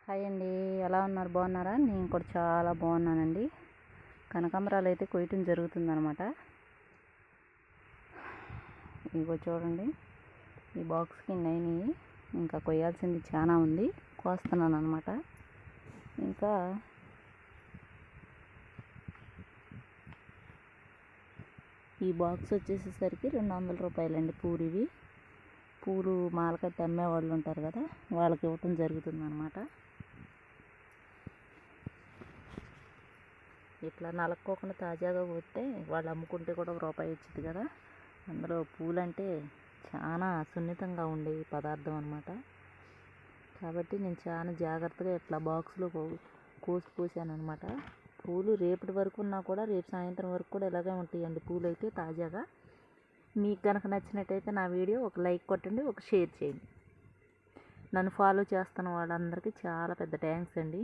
Hi అండి, ఎలా ఉన్నారు? బాగున్నారా? నేను కూడా చాలా బాగున్నానండి. కనకాంబరాలు అయితే కొయ్యటం జరుగుతుందనమాట. ఇగో చూడండి, ఈ బాక్స్కి 9 ఇంకా కొయ్యాల్సింది చాలా ఉంది, కోస్తున్నాను అనమాట. ఇంకా ఈ బాక్స్ వచ్చేసేసరికి 200 రూపాయలండి. పూలు మాలకట్టి అమ్మే వాళ్ళు ఉంటారు కదా, వాళ్ళకి ఇవ్వటం జరుగుతుంది అనమాట. ఇట్లా నలక్కోకుండా తాజాగా పోతే వాళ్ళు అమ్ముకుంటే కూడా రూపాయి వచ్చింది కదా. అందులో పూలంటే చాలా సున్నితంగా ఉండే పదార్థం అనమాట. కాబట్టి నేను చాలా జాగ్రత్తగా ఇట్లా బాక్స్లో కోసాను అనమాట. పూలు రేపటి వరకు ఉన్నా కూడా రేపు సాయంత్రం వరకు కూడా ఇలాగే ఉంటాయండి పూలు అయితే తాజాగా. మీకు కనుక నచ్చినట్టయితే నా వీడియో ఒక లైక్ కొట్టండి, ఒక షేర్ చేయండి. నన్ను ఫాలో చేస్తున్న వాళ్ళందరికీ చాలా పెద్ద థ్యాంక్స్ అండి.